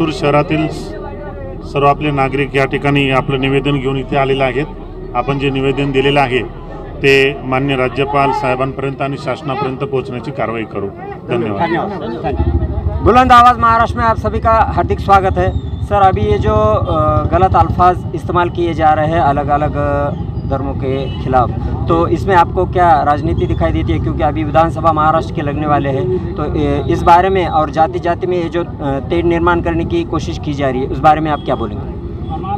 लातूर शहरातील सर्व आपले नागरिक या ठिकाणी आपलं निवेदन घेऊन इथे आलेले आहेत। आपण जे निवेदन दिलेलं आहे ते माननीय राज्यपाल साहेबांपर्यंत आणि शासनापर्यंत पोहोचण्याची कारवाई करू। धन्यवाद। बुलंद आवाज़ महाराष्ट्र में आप सभी का हार्दिक स्वागत है। सर, अभी ये जो गलत अल्फाज इस्तेमाल किए जा रहे हैं अलग अलग धर्मों के खिलाफ, तो इसमें आपको क्या राजनीति दिखाई देती है? क्योंकि अभी विधानसभा महाराष्ट्र के लगने वाले हैं, तो इस बारे में और जाति जाति में ये जो तेढ़ निर्माण करने की कोशिश की जा रही है, उस बारे में आप क्या बोलेंगे?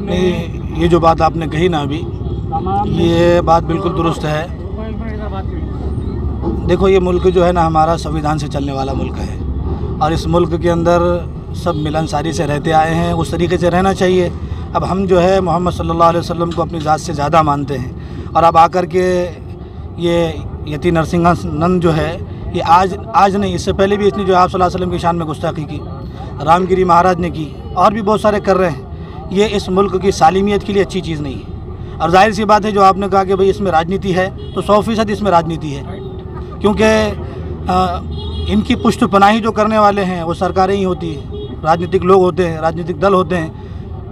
नहीं, ये जो बात आपने कही ना अभी, ये बात बिल्कुल दुरुस्त है। देखो, ये मुल्क जो है ना हमारा संविधान से चलने वाला मुल्क है और इस मुल्क के अंदर सब मिलनसारी से रहते आए हैं, उस तरीके से रहना चाहिए। अब हम जो है मोहम्मद सल्लल्लाहु अलैहि वसल्लम को अपनी ज़ात से ज़्यादा मानते हैं और अब आकर के ये यति नरसिंहानंद जो है ये आज नहीं, इससे पहले भी इसने जो आप सल्लल्लाहु अलैहि वसल्लम की शान में गुस्ताखी की, रामगिरी महाराज ने की और भी बहुत सारे कर रहे हैं। ये इस मुल्क की सालिमियत के लिए अच्छी चीज़ नहीं है। और जाहिर सी बात है, जो आपने कहा कि भाई इसमें राजनीति है, तो 100% इसमें राजनीति है, क्योंकि इनकी पुष्टपनाही जो करने वाले हैं वो सरकारें ही होती हैं, राजनीतिक लोग होते हैं, राजनीतिक दल होते हैं।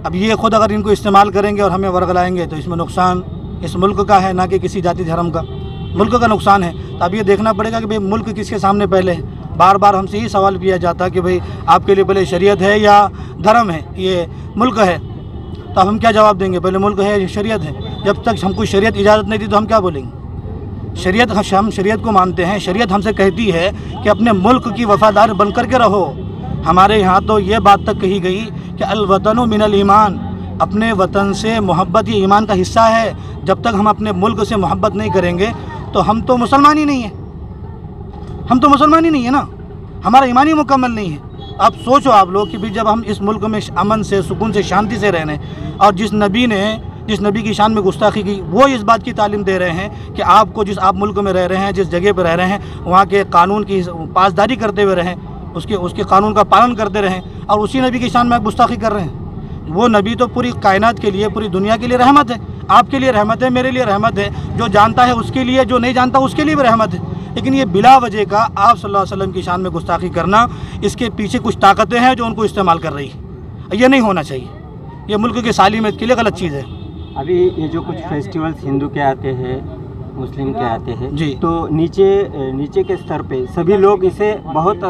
अब ये खुद अगर इनको इस्तेमाल करेंगे और हमें वर्गलाएंगे तो इसमें नुकसान इस मुल्क का है, ना कि किसी जाति धर्म का। मुल्क का नुकसान है। तो अब ये देखना पड़ेगा कि भाई मुल्क किसके सामने पहले है। बार बार हमसे ही सवाल किया जाता है कि भाई आपके लिए पहले शरीयत है या धर्म है, ये मुल्क है। तो अब हम क्या जवाब देंगे? पहले मुल्क है या शरीयत है? जब तक हमको शरीयत इजाज़त नहीं दी तो हम क्या बोलेंगे? शरीयत, हम शरीयत को मानते हैं। शरीयत हमसे कहती है कि अपने मुल्क की वफादार बन कर के रहो। हमारे यहाँ तो ये बात तक कही गई कि अल वतनु मिनल ईमान, अपने वतन से मोहब्बत ये ईमान का हिस्सा है। जब तक हम अपने मुल्क से मोहब्बत नहीं करेंगे तो हम तो मुसलमान ही नहीं है, हम तो मुसलमान ही नहीं है ना, हमारा ईमान ही मुकम्मल नहीं है। अब सोचो आप लोग कि भी जब हम इस मुल्क में अमन से, सुकून से, शांति से रहने, और जिस नबी की शान में गुस्ताखी की, वो इस बात की तालीम दे रहे हैं कि आपको जिस आप मुल्क में रह रहे हैं, जिस जगह पर रह रहे हैं, वहाँ के कानून की पासदारी करते हुए रहें, उसके कानून का पालन करते रहें, और उसी नबी की शान में आप गुस्ताखी कर रहे हैं। वो नबी तो पूरी कायनात के लिए, पूरी दुनिया के लिए रहमत है। आपके लिए रहमत है, मेरे लिए रहमत है, जो जानता है उसके लिए, जो नहीं जानता उसके लिए भी रहमत है। लेकिन ये बिला वजह का आप सल्लल्लाहु अलैहि वसल्लम की शान में गुस्ताखी करना, इसके पीछे कुछ ताकतें हैं जो उनको इस्तेमाल कर रही है। ये नहीं होना चाहिए, ये मुल्क की सालिमियत के लिए गलत चीज़ है। अभी ये जो कुछ फेस्टिवल्स हिंदू के आते हैं, मुस्लिम के आते हैं जी, तो नीचे के स्तर पे सभी लोग इसे बहुत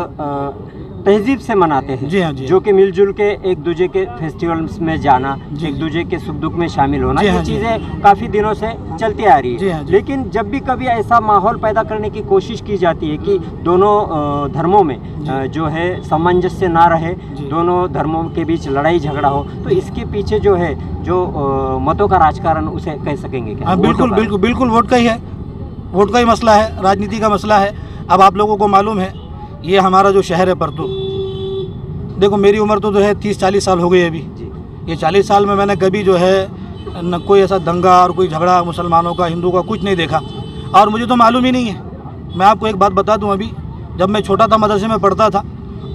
तहजीब से मनाते हैं। जी हाँ, जी जो कि मिलजुल के एक दूसरे के फेस्टिवल्स में जाना, एक दूसरे के सुख दुख में शामिल होना, ये चीज़ें काफ़ी दिनों से चलती आ रही है। लेकिन जब भी कभी ऐसा माहौल पैदा करने की कोशिश की जाती है कि दोनों धर्मों में जो है सामंजस्य ना रहे, दोनों धर्मों के बीच लड़ाई झगड़ा हो, तो इसके पीछे जो है जो मतों का राजकारण उसे कह सकेंगे क्या? हाँ, बिल्कुल बिल्कुल बिल्कुल वोट का ही है, वोट का ही मसला है, राजनीति का मसला है। अब आप लोगों को मालूम है, ये हमारा जो शहर है परतू, देखो मेरी उम्र तो जो है 30-40 साल हो गई अभी। ये 40 साल में मैंने कभी जो है न कोई ऐसा दंगा और कोई झगड़ा मुसलमानों का, हिंदू का, कुछ नहीं देखा, और मुझे तो मालूम ही नहीं है। मैं आपको एक बात बता दूं, अभी जब मैं छोटा था, मदरसे में पढ़ता था,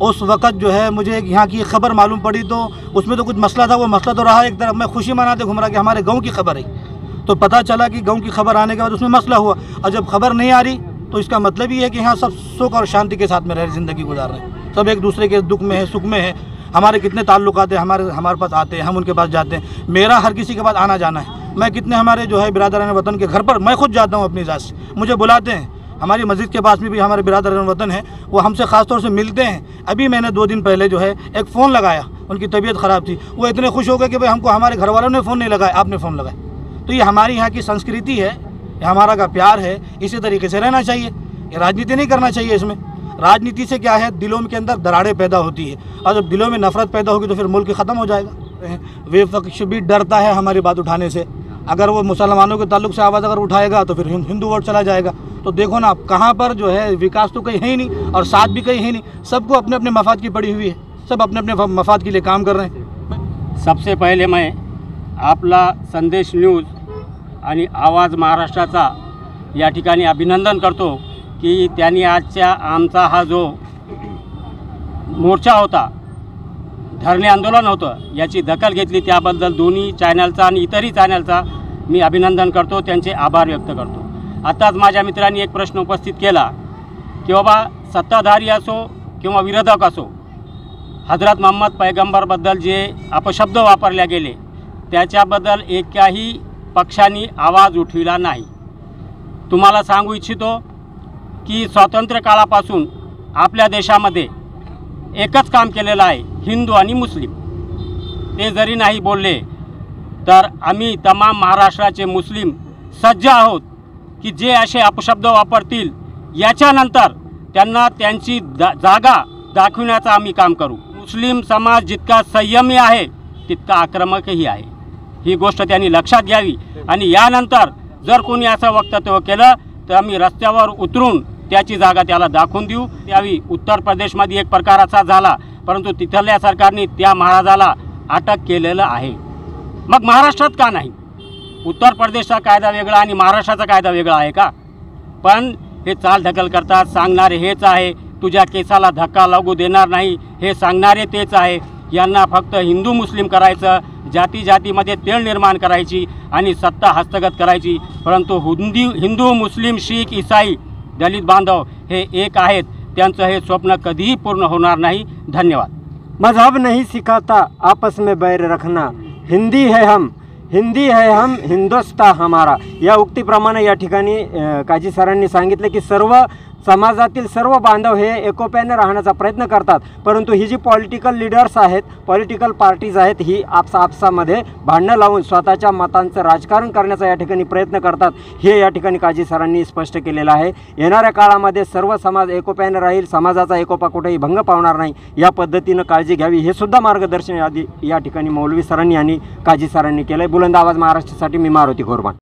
उस वक़्त जो है मुझे यहाँ की खबर मालूम पड़ी, तो उसमें तो कुछ मसला था। वो मसला तो रहा एक तरफ, मैं खुशी मनाते घूम रहा कि हमारे गाँव की खबर है। तो पता चला कि गाँव की खबर आने के बाद उसमें मसला हुआ, और जब खबर नहीं आ रही तो इसका मतलब ये है कि यहाँ सब सुख और शांति के साथ में रह ज़िंदगी गुजार रहे हैं, सब एक दूसरे के दुख में है, सुख में है। हमारे कितने ताल्लुकात हैं, हमारे पास आते हैं, हम उनके पास जाते हैं। मेरा हर किसी के पास आना जाना है। मैं कितने हमारे जो है बिरादरान वतन के घर पर मैं खुद जाता हूँ अपनी ज़ात से, मुझे बुलाते हैं। हमारी मस्जिद के पास में भी हमारे बिरादरान वतन है, वो हमसे ख़ास तौर से मिलते हैं। अभी मैंने 2 दिन पहले जो है एक फ़ोन लगाया, उनकी तबीयत ख़राब थी, वो इतने खुश हो गए कि भाई हमको हमारे घर वालों ने फ़ोन नहीं लगाया, आपने फ़ोन लगाया। तो ये हमारी यहाँ की संस्कृति है, ये हमारा का प्यार है, इसी तरीके से रहना चाहिए। ये राजनीति नहीं करना चाहिए। इसमें राजनीति से क्या है, दिलों के अंदर दरारें पैदा होती है, और जब दिलों में नफरत पैदा होगी तो फिर मुल्क ख़त्म हो जाएगा। विपक्ष भी डरता है हमारी बात उठाने से। अगर वो मुसलमानों के ताल्लुक से आवाज़ अगर उठाएगा तो फिर हिंदू वोट चला जाएगा। तो देखो ना, कहाँ पर जो है विकास तो कहीं है ही नहीं और साथ भी कहीं है नहीं। सबको अपने अपने मफाद की पड़ी हुई है, सब अपने अपने मफाद के लिए काम कर रहे हैं। सबसे पहले मैं आपला संदेश न्यूज आणि आवाज महाराष्ट्राचा या ठिकाणी अभिनंदन करतो की त्यांनी आजच्या आमचा हा जो मोर्चा होता, धरणे आंदोलन होतं, याची दखल घेतली, त्याबद्दल दोन्ही चॅनलचा आणि इतरही चॅनलचा मी अभिनंदन करतो, त्यांचे आभार व्यक्त करतो। आताच माझ्या मित्रांनी एक प्रश्न उपस्थित केला की बाबा सत्ताधारी असो किंवा विरोधक असो, हजरत मोहम्मद पैगंबरबद्दल जे अपशब्द वापरले गेले त्याच्याबद्दल एकाही पक्षाने आवाज उठविला नाही। तुम्हाला सांगू इच्छितो की स्वातंत्र्य काळापासून आपल्या देशामध्ये एकच काम केलेलं आहे, हिंदू आणि मुस्लिम। ते जरी नाही बोलले तर आम्ही तमाम महाराष्ट्राचे मुस्लिम सज्ज आहोत की जे असे अपशब्द वापरतील याच्यानंतर त्यांना त्यांची जागा दाखविण्याचं आम्ही काम करू। मुस्लिम समाज जितका संयमी आहे तितका आक्रमकही आहे, ही गोष्ट त्यांनी लक्षात घ्यावी। आणि यानंतर जर कोणी असं वक्तव्य केलं तर आम्ही रस्त्यावर उतरून त्याची जागा त्याला दाखवून देऊ। त्यावेळी उत्तर प्रदेशमध्ये एक प्रकार असा झाला, परंतु तिथल्या सरकारने त्या महाराजाला अटक केलेलं आहे। मग महाराष्ट्रात का नाही? उत्तर प्रदेशचा कायदा वेगळा आणि महाराष्ट्राचा कायदा वेगळा आहे का? पण हे चालढकल करतात, सांगणारे हेच आहे, तुझ्या केसाला धक्का लागू देणार नाही हे सांगणारे तेच आहे। यांना फक्त हिंदू मुस्लिम करायचं, जाती जातीमध्ये तेढ निर्माण करायची आणि सत्ता हस्तगत करायची। परंतु हिंदू मुस्लिम शीख ईसाई दलित बांधव हे एक आहेत, त्यांचं हे स्वप्न कधीही पूर्ण होणार नाही। धन्यवाद। मजहब नहीं सिखाता आपस में बैर रखना, हिंदी है हम हिंदुस्तान हमारा, या उक्तीप्रमाणे या ठिकाणी काजी सरांनी सांगितले की सर्व समाजातील सर्व बांधव हे एकोप्याने राहण्याचा प्रयत्न करतात, परंतु ही जी पॉलिटिकल लीडर्स आहेत, पॉलिटिकल पार्टीज आहेत, ही आपसामध्ये भांडणं लावून स्वतःच्या मतांचं राजकारण करण्याचा या ठिकाणी प्रयत्न करतात, हे या ठिकाणी काजी सरांनी स्पष्ट केलेलं आहे। येणाऱ्या काळामध्ये सर्व समाज एकोप्याने राहील, समाजाचा एकोपा कुठेही भंग पावणार नाही, या पद्धतीनं काळजी घ्यावी, हे सुद्धा मार्गदर्शन या ठिकाणी मौलवी सरांनी आणि काजी सरांनी केलं आहे। बुलंद आवाज महाराष्ट्रासाठी मी मारुती गोरबान।